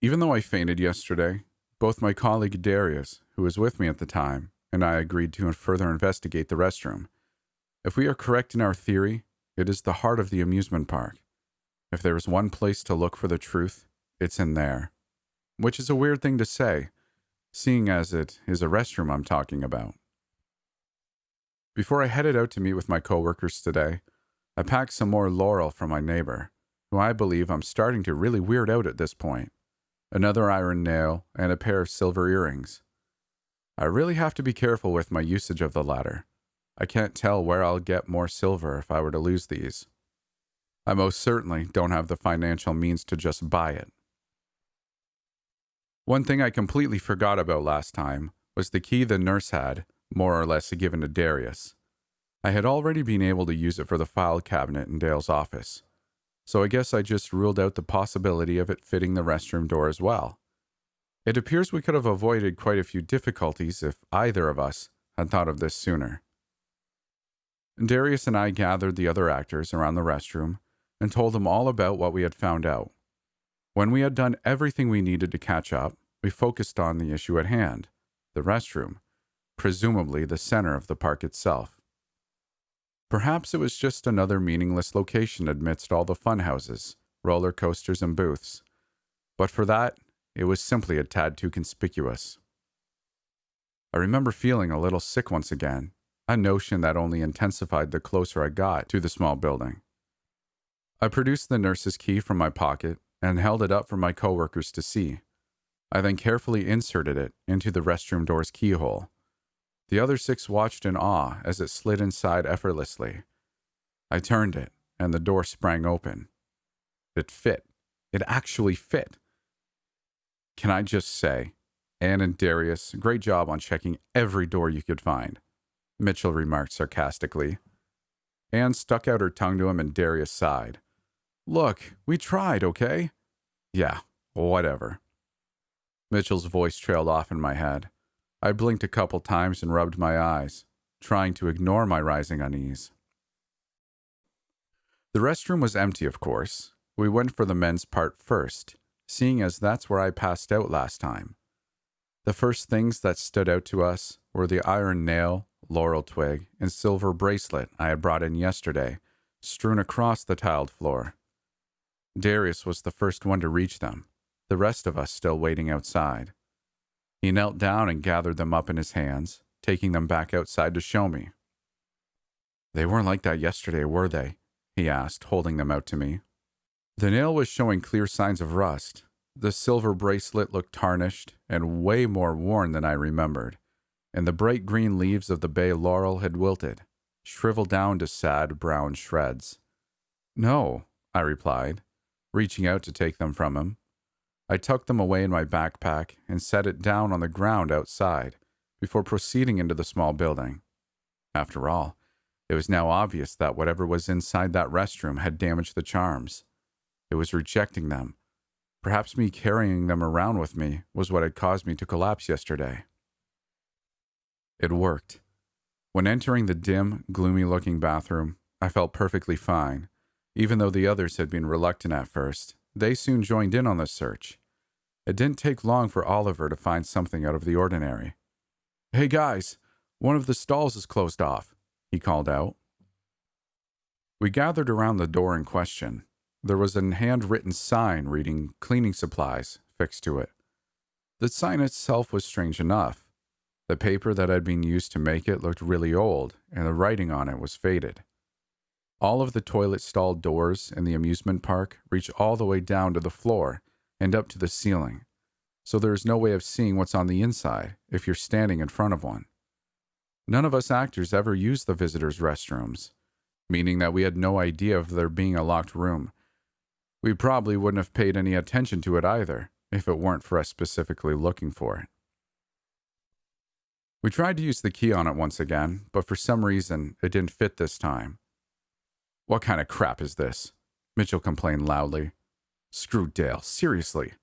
Even though I fainted yesterday, both my colleague Darius, who was with me at the time, and I agreed to further investigate the restroom. If we are correct in our theory, it is the heart of the amusement park. If there is one place to look for the truth, it's in there. Which is a weird thing to say, seeing as it is a restroom I'm talking about. Before I headed out to meet with my coworkers today, I packed some more laurel from my neighbor, who I believe I'm starting to really weird out at this point. Another iron nail, and a pair of silver earrings. I really have to be careful with my usage of the latter. I can't tell where I'll get more silver if I were to lose these. I most certainly don't have the financial means to just buy it. One thing I completely forgot about last time was the key the nurse had, more or less given to Darius. I had already been able to use it for the file cabinet in Dale's office, so I guess I just ruled out the possibility of it fitting the restroom door as well. It appears we could have avoided quite a few difficulties if either of us had thought of this sooner. Darius and I gathered the other actors around the restroom and told them all about what we had found out. When we had done everything we needed to catch up, we focused on the issue at hand, the restroom, presumably the center of the park itself. Perhaps it was just another meaningless location amidst all the fun houses, roller coasters, and booths. But for that, it was simply a tad too conspicuous. I remember feeling a little sick once again, a notion that only intensified the closer I got to the small building. I produced the nurse's key from my pocket and held it up for my coworkers to see. I then carefully inserted it into the restroom door's keyhole. The other 6 watched in awe as it slid inside effortlessly. I turned it, and the door sprang open. It fit. It actually fit. Can I just say, Anne and Darius, great job on checking every door you could find, Mitchell remarked sarcastically. Anne stuck out her tongue to him and Darius sighed. Look, we tried, okay? Yeah, whatever. Mitchell's voice trailed off in my head. I blinked a couple times and rubbed my eyes, trying to ignore my rising unease. The restroom was empty, of course. We went for the men's part first, seeing as that's where I passed out last time. The first things that stood out to us were the iron nail, laurel twig, and silver bracelet I had brought in yesterday, strewn across the tiled floor. Darius was the first one to reach them, the rest of us still waiting outside. He knelt down and gathered them up in his hands, taking them back outside to show me. They weren't like that yesterday, were they? He asked, holding them out to me. The nail was showing clear signs of rust. The silver bracelet looked tarnished and way more worn than I remembered, and the bright green leaves of the bay laurel had wilted, shriveled down to sad brown shreds. No, I replied, reaching out to take them from him. I tucked them away in my backpack and set it down on the ground outside before proceeding into the small building. After all, it was now obvious that whatever was inside that restroom had damaged the charms. It was rejecting them. Perhaps me carrying them around with me was what had caused me to collapse yesterday. It worked. When entering the dim, gloomy-looking bathroom, I felt perfectly fine. Even though the others had been reluctant at first, they soon joined in on the search. It didn't take long for Oliver to find something out of the ordinary. Hey guys, one of the stalls is closed off, he called out. We gathered around the door in question. There was a handwritten sign reading cleaning supplies fixed to it. The sign itself was strange enough. The paper that had been used to make it looked really old, and the writing on it was faded. All of the toilet stall doors in the amusement park reach all the way down to the floor and up to the ceiling, so there is no way of seeing what's on the inside if you're standing in front of one. None of us actors ever used the visitors' restrooms, meaning that we had no idea of there being a locked room. We probably wouldn't have paid any attention to it either, if it weren't for us specifically looking for it. We tried to use the key on it once again, but for some reason, it didn't fit this time. What kind of crap is this? Mitchell complained loudly. Screw Dale, seriously.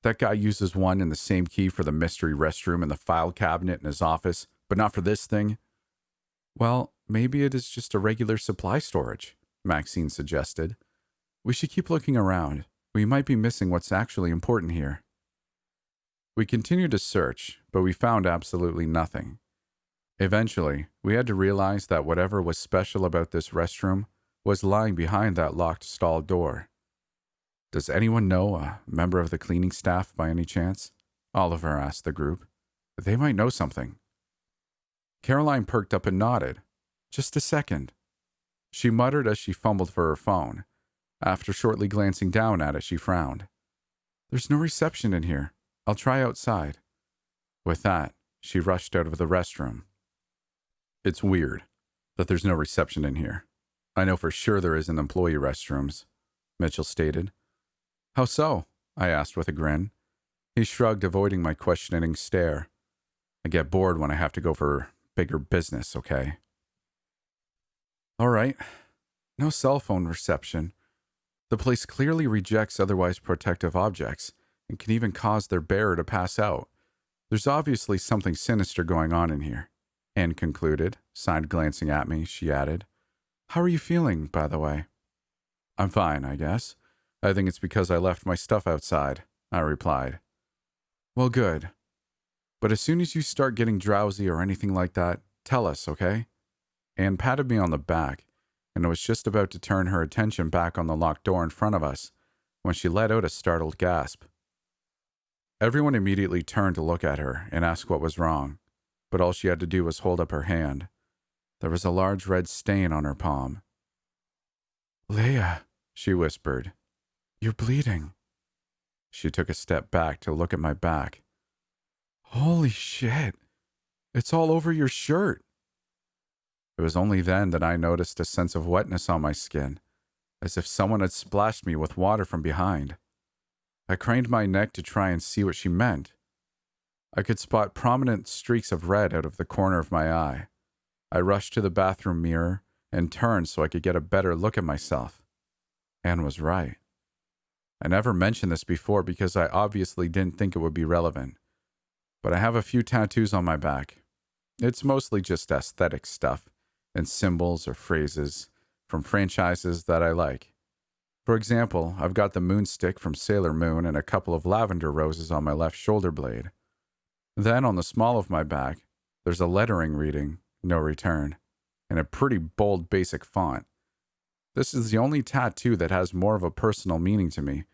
That guy uses one and the same key for the mystery restroom and the file cabinet in his office, but not for this thing? Well, maybe it is just a regular supply storage, Maxine suggested. We should keep looking around. We might be missing what's actually important here. We continued to search, but we found absolutely nothing. Eventually, we had to realize that whatever was special about this restroom was lying behind that locked stall door. Does anyone know a member of the cleaning staff by any chance? Oliver asked the group. They might know something. Caroline perked up and nodded. Just a second. She muttered as she fumbled for her phone. After shortly glancing down at it, she frowned. There's no reception in here. I'll try outside. With that, she rushed out of the restroom. It's weird that there's no reception in here. I know for sure there is in employee restrooms, Mitchell stated. How so? I asked with a grin. He shrugged, avoiding my questioning stare. I get bored when I have to go for bigger business, okay? All right. No cell phone reception. The place clearly rejects otherwise protective objects and can even cause their bearer to pass out. There's obviously something sinister going on in here. Anne concluded, side glancing at me, she added. How are you feeling, by the way? I'm fine, I guess. I think it's because I left my stuff outside, I replied. Well, good. But as soon as you start getting drowsy or anything like that, tell us, okay? Anne patted me on the back, and was just about to turn her attention back on the locked door in front of us when she let out a startled gasp. Everyone immediately turned to look at her and ask what was wrong, but all she had to do was hold up her hand. There was a large red stain on her palm. Leia, she whispered, you're bleeding. She took a step back to look at my back. Holy shit, it's all over your shirt. It was only then that I noticed a sense of wetness on my skin, as if someone had splashed me with water from behind. I craned my neck to try and see what she meant. I could spot prominent streaks of red out of the corner of my eye. I rushed to the bathroom mirror and turned so I could get a better look at myself. Anne was right. I never mentioned this before because I obviously didn't think it would be relevant, but I have a few tattoos on my back. It's mostly just aesthetic stuff and symbols or phrases from franchises that I like. For example, I've got the moonstick from Sailor Moon and a couple of lavender roses on my left shoulder blade. Then on the small of my back, there's a lettering reading, No Return, in a pretty bold basic font. This is the only tattoo that has more of a personal meaning to me,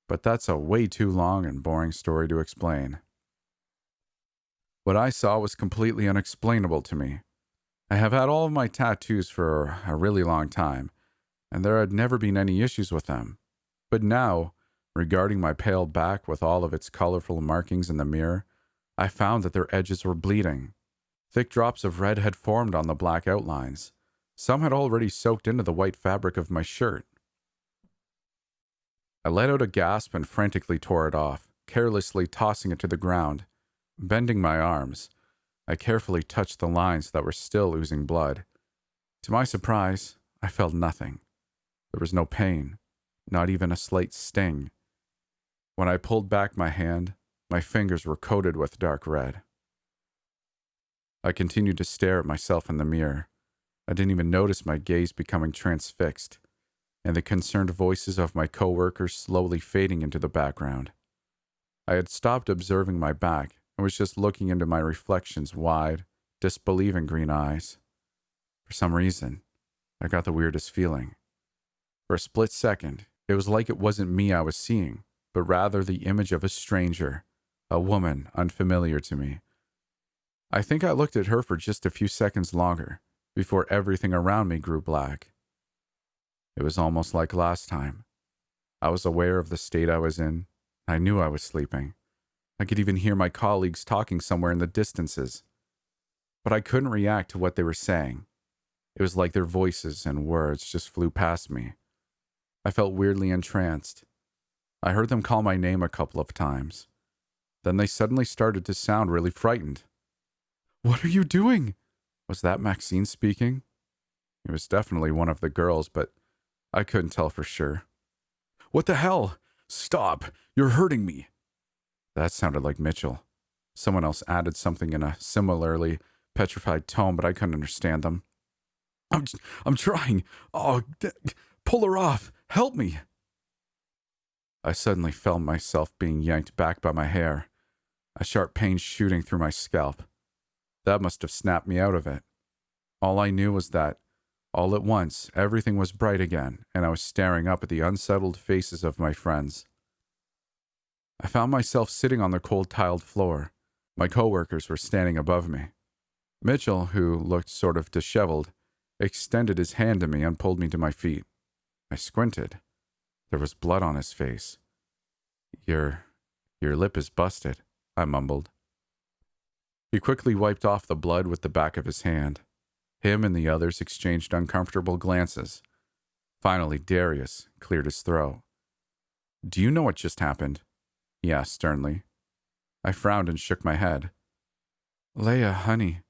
but that's a way too long and boring story to explain. What I saw was completely unexplainable to me. I have had all of my tattoos for a really long time, and there had never been any issues with them. But now, regarding my pale back with all of its colorful markings in the mirror, I found that their edges were bleeding. Thick drops of red had formed on the black outlines. Some had already soaked into the white fabric of my shirt. I let out a gasp and frantically tore it off, carelessly tossing it to the ground. Bending my arms, I carefully touched the lines that were still oozing blood. To my surprise, I felt nothing. There was no pain, not even a slight sting. When I pulled back my hand, my fingers were coated with dark red. I continued to stare at myself in the mirror. I didn't even notice my gaze becoming transfixed, and the concerned voices of my coworkers slowly fading into the background. I had stopped observing my back and was just looking into my reflection's wide, disbelieving green eyes. For some reason, I got the weirdest feeling. For a split second, it was like it wasn't me I was seeing, but rather the image of a stranger, a woman unfamiliar to me. I think I looked at her for just a few seconds longer, before everything around me grew black. It was almost like last time. I was aware of the state I was in. I knew I was sleeping. I could even hear my colleagues talking somewhere in the distances. But I couldn't react to what they were saying. It was like their voices and words just flew past me. I felt weirdly entranced. I heard them call my name a couple of times. Then they suddenly started to sound really frightened. What are you doing? Was that Maxine speaking? It was definitely one of the girls, but I couldn't tell for sure. What the hell? Stop! You're hurting me! That sounded like Mitchell. Someone else added something in a similarly petrified tone, but I couldn't understand them. I'm trying. Oh, pull her off. Help me. I suddenly felt myself being yanked back by my hair. a sharp pain shooting through my scalp. That must have snapped me out of it. All I knew was that, all at once, everything was bright again, and I was staring up at the unsettled faces of my friends. I found myself sitting on the cold tiled floor. My coworkers were standing above me. Mitchell, who looked sort of disheveled, extended his hand to me and pulled me to my feet. I squinted. There was blood on his face. Your lip is busted, I mumbled. He quickly wiped off the blood with the back of his hand. Him and the others exchanged uncomfortable glances. Finally, Darius cleared his throat. Do you know what just happened? He asked sternly. I frowned and shook my head. Leia, honey,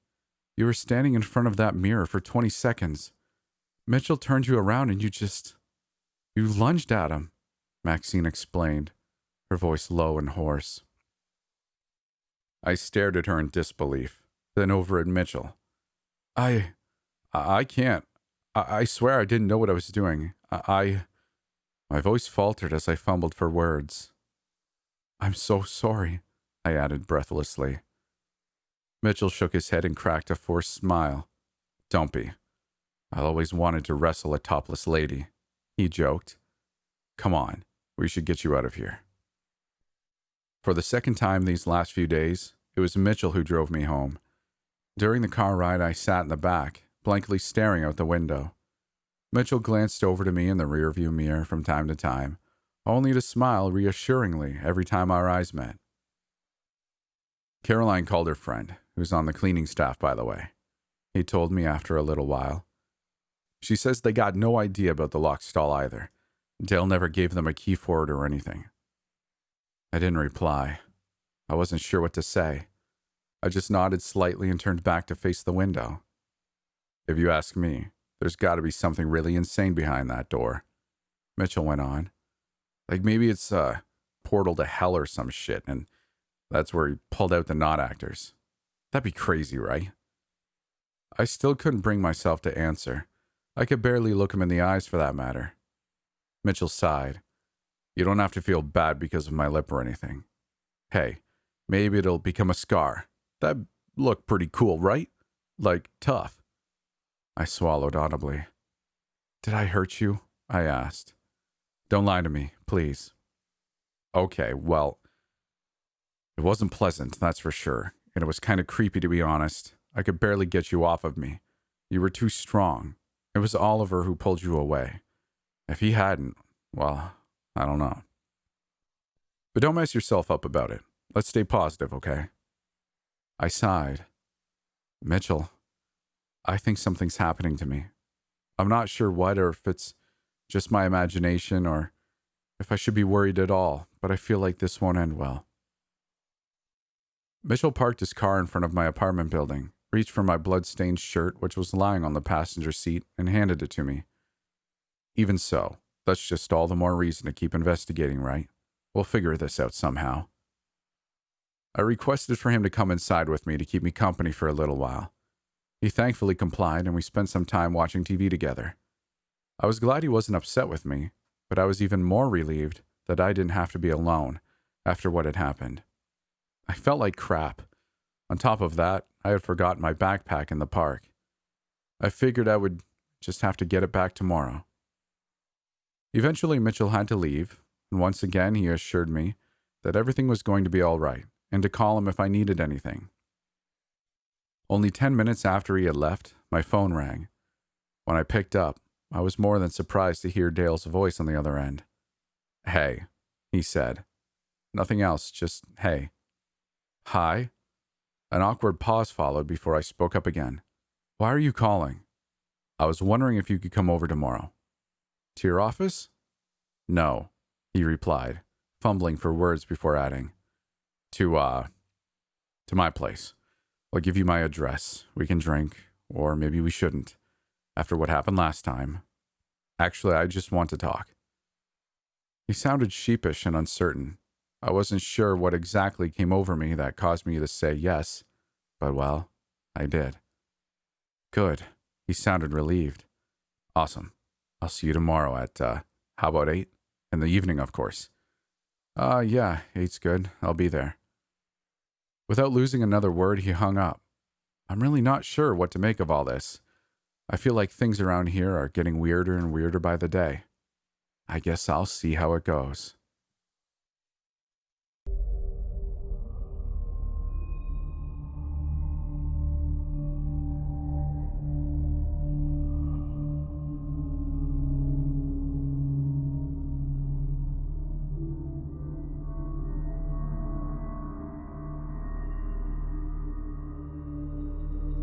you were standing in front of that mirror for 20 seconds. Mitchell turned you around and you lunged at him, Maxine explained, her voice low and hoarse. I stared at her in disbelief, then over at Mitchell. I can't. I swear I didn't know what I was doing. My voice faltered as I fumbled for words. I'm so sorry, I added breathlessly. Mitchell shook his head and cracked a forced smile. Don't be. I always wanted to wrestle a topless lady, he joked. Come on, we should get you out of here. For the second time these last few days, it was Mitchell who drove me home. During the car ride, I sat in the back, blankly staring out the window. Mitchell glanced over to me in the rearview mirror from time to time, only to smile reassuringly every time our eyes met. Caroline called her friend, who's on the cleaning staff, by the way. He told me after a little while. She says they got no idea about the locked stall either. Dale never gave them a key for it or anything. I didn't reply. I wasn't sure what to say. I just nodded slightly and turned back to face the window. If you ask me, there's got to be something really insane behind that door, Mitchell went on. Like maybe it's a portal to hell or some shit, and that's where he pulled out the not actors. That'd be crazy, right? I still couldn't bring myself to answer. I could barely look him in the eyes for that matter. Mitchell sighed. You don't have to feel bad because of my lip or anything. Hey, maybe it'll become a scar. That'd look pretty cool, right? Like, tough. I swallowed audibly. Did I hurt you? I asked. Don't lie to me, please. Okay, well, it wasn't pleasant, that's for sure, and it was kind of creepy to be honest. I could barely get you off of me. You were too strong. It was Oliver who pulled you away. If he hadn't, well, I don't know. But don't mess yourself up about it. Let's stay positive, okay? I sighed. Mitchell, I think something's happening to me. I'm not sure what, or if it's just my imagination, or if I should be worried at all, but I feel like this won't end well. Mitchell parked his car in front of my apartment building, reached for my blood-stained shirt, which was lying on the passenger seat, and handed it to me. Even so, that's just all the more reason to keep investigating, right? We'll figure this out somehow. I requested for him to come inside with me to keep me company for a little while. He thankfully complied, and we spent some time watching TV together. I was glad he wasn't upset with me, but I was even more relieved that I didn't have to be alone after what had happened. I felt like crap. On top of that, I had forgotten my backpack in the park. I figured I would just have to get it back tomorrow. Eventually, Mitchell had to leave, and once again he assured me that everything was going to be all right, and to call him if I needed anything. Only 10 minutes after he had left, my phone rang. When I picked up, I was more than surprised to hear Dale's voice on the other end. Hey, he said. Nothing else, just hey. Hi? An awkward pause followed before I spoke up again. Why are you calling? I was wondering if you could come over tomorrow. To your office? No, he replied, fumbling for words before adding. To my place. I'll give you my address. We can drink, or maybe we shouldn't, after what happened last time. Actually, I just want to talk. He sounded sheepish and uncertain. I wasn't sure what exactly came over me that caused me to say yes, but well, I did. Good. He sounded relieved. Awesome. I'll see you tomorrow at, how about 8? In the evening, of course. Yeah, 8's good. I'll be there. Without losing another word, he hung up. I'm really not sure what to make of all this. I feel like things around here are getting weirder and weirder by the day. I guess I'll see how it goes.